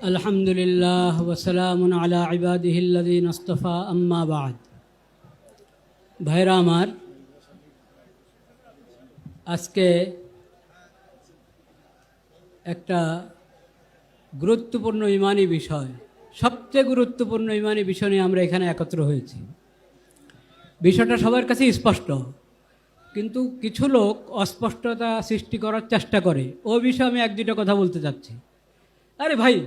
আলহামদুলিল্লাহ ওয়াসালামুন আলা ইবাদিহিল্লাযীনা ইসতাফা আম্মা বা'দ। ভাইরা আমার, আজকে একটা গুরুত্বপূর্ণ ইমানি বিষয়, সবচেয়ে গুরুত্বপূর্ণ ইমানি বিষয় নিয়ে আমরা এখানে একত্র হয়েছি। বিষয়টা সবার কাছে স্পষ্ট, কিন্তু কিছু লোক অস্পষ্টতা সৃষ্টি করার চেষ্টা করে। ও বিষয়ে আমি এক দুটো কথা বলতে চাচ্ছি। আরে ভাই,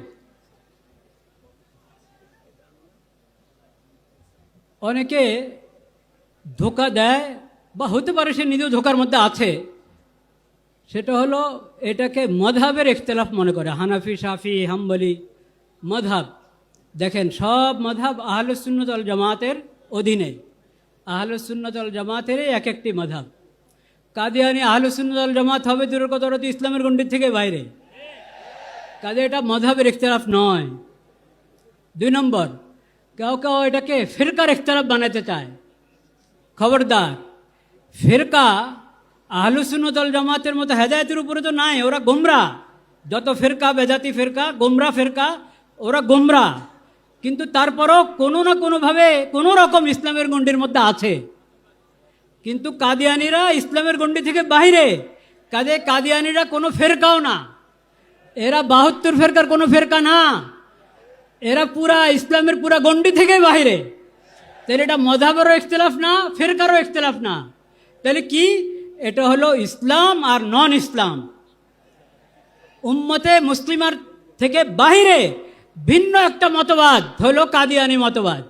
অনেকে ধোঁকা দেয়, বা হতে পারে সে নিজেও ধোঁকার মধ্যে আছে। সেটা হলো এটাকে মযহাবের ইখতিলাফ মনে করে। হানাফি, শাফি, হাম্বলি মযহাব, দেখেন সব মযহাব আহলুস সুন্নাত ওয়াল জামাতের অধীনে। আহলুস সুন্নাত ওয়াল জামাতেরই এক একটি মযহাব। কাদিয়ানি আহলুস সুন্নাত ওয়াল জামাত হবে দূরের কথা, ওরা তো ইসলামের গণ্ডির থেকে বাইরে। কাজে এটা মযহাবের ইখতিলাফ নয়। 2 নম্বর, কেউ কেউ এটাকে ফিরকার ইখতিলাফ বানাতে চায়। খবরদার, ফিরকা আহলুস সুন্নাত ওয়াল জামাতের মতো হেদায়েতের উপরে তো নাই। ওরা গোমরা। যত ফিরকা, বেদাতি ফিরকা, গোমরা ফিরকা, ওরা গোমরা। কিন্তু তারপরও কোনো না কোনোভাবে কোনো রকম ইসলামের গণ্ডির মধ্যে আছে। কিন্তু কাদিয়ানিরা ইসলামের গণ্ডি থেকে বাইরে। কাজে কাদিয়ানিরা কোনো ফেরকাও না। এরা 72 ফেরকার কোনো ফেরকা না। এরা পুরা ইসলামের পুরা গণ্ডি থেকে বাইরে। তাহলে এটা মযহাবেরও ইখতিলাফ না, ফেরকারও ইখতিলাফ না। তাহলে কি? এটা হলো ইসলাম আর নন ইসলাম। উম্মতে মুসলিমার থেকে বাইরে ভিন্ন একটা মতবাদ হলো কাদিয়ানি মতবাদ।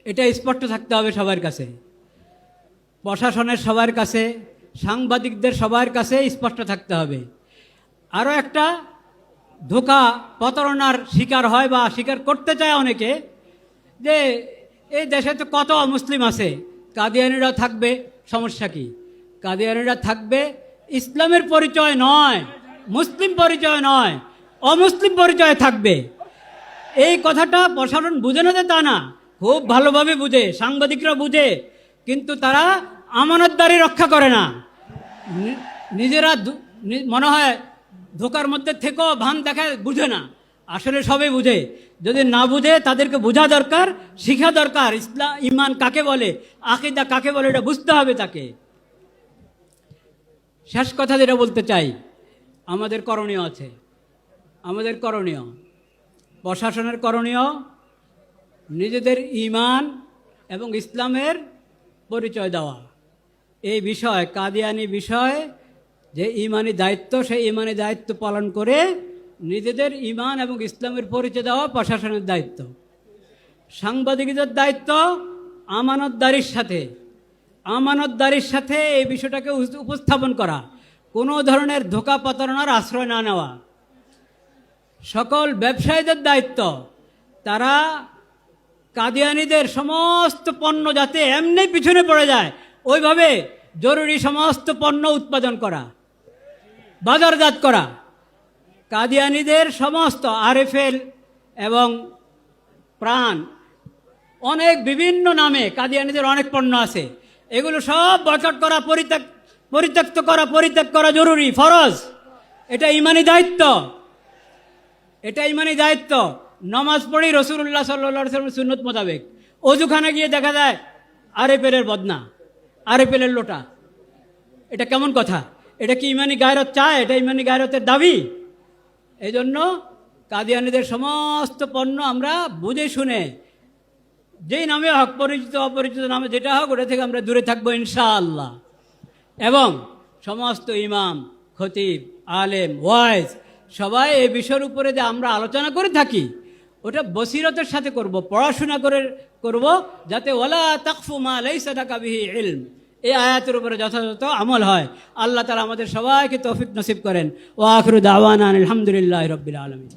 এটা স্পষ্ট থাকতে হবে সবার কাছে, প্রশাসনের সবার কাছে, সাংবাদিকদের সবার কাছে স্পষ্ট থাকতে হবে। আরও একটা ধোঁকা, প্রতারণার শিকার হয় বা স্বীকার করতে চায় অনেকে, যে এই দেশে তো কত মুসলিম আছে, কাদিয়ানিরা থাকবে, সমস্যা কি? কাদিয়ানিরা থাকবে ইসলামের পরিচয় নয়, মুসলিম পরিচয় নয়, অমুসলিম পরিচয় থাকবে। এই কথাটা প্রশাসন বুঝে না যে তা না, খুব ভালোভাবে বুঝে, সাংবাদিকরা বুঝে, কিন্তু তারা আমানতদারি রক্ষা করে না। নিজেরা মনে হয় ধোকার মধ্যে থেকেও ভান দেখায়, বুঝে না। আসলে সবাই বুঝে। যদি না বুঝে তাদেরকে বোঝা দরকার, শিখা দরকার। ইসলাম, ইমান কাকে বলে, আকীদা কাকে বলে, এটা বুঝতে হবে তাকে। শেষ কথা যেটা বলতে চাই, আমাদের করণীয় আছে। আমাদের করণীয়, প্রশাসনের করণীয়, নিজেদের ঈমান এবং ইসলামের পরিচয় দেওয়া। এই বিষয়, কাদিয়ানি বিষয় যে ঈমানি দায়িত্ব, সেই ঈমানি দায়িত্ব পালন করে নিজেদের ঈমান এবং ইসলামের পরিচয় দেওয়া প্রশাসনের দায়িত্ব। সাংবাদিকদের দায়িত্ব আমানতদারির সাথে এই বিষয়টাকে উপস্থাপন করা, কোনো ধরনের ধোঁকা প্রতারণার আশ্রয় না নেওয়া। সকল ব্যবসায়ীদের দায়িত্ব, তারা কাদিয়ানিদের সমস্ত পণ্য যাতে এমনি পিছনে পড়ে যায়, ওইভাবে জরুরি সমস্ত পণ্য উৎপাদন করা, বাজারজাত করা। কাদিয়ানিদের সমস্ত আরএফএল এবং প্রাণ, অনেক বিভিন্ন নামে কাদিয়ানিদের অনেক পণ্য আছে, এগুলো সব বয়কট করা, পরিত্যাগ করা জরুরি, ফরজ। এটা ঈমানি দায়িত্ব, এটা ঈমানি দায়িত্ব। নমাজ পড়ি রাসূলুল্লাহ সাল্লাল্লাহু আলাইহি ওয়াসাল্লামের সুন্নত মোতাবেক, অজুখানা গিয়ে দেখা যায় আরএফএলের বদনা, আরএফএলের লোটা। এটা কেমন কথা? এটা কি ঈমানি গায়রত চায়? এটা ঈমানি গায়রতের দাবি? এই জন্য কাদিয়ানিদের সমস্ত পণ্য আমরা বুঝে শুনে, যেই নামে হক, পরিচিত অপরিচিত নামে যেটা হোক, ওটা থেকে আমরা দূরে থাকবো ইনশাআল্লাহ। এবং সমস্ত ইমাম, খতিব, আলেম, ওয়াইজ সবাই এই বিষয়ের উপরে যে আমরা আলোচনা করে থাকি, ওটা বসিরতের সাথে করব, পড়াশোনা করে করব, যাতে ওয়ালা তাকফু মা লাইসা লাকা বিহি ইলম, এই আয়াতের উপরে যথাযথ আমল হয়। আল্লাহ তাআলা আমাদের সবাইকে তৌফিক নসিব করেন। ওয়া আখিরু দাওয়ানা আলহামদুলিল্লাহি রাব্বিল আলামিন।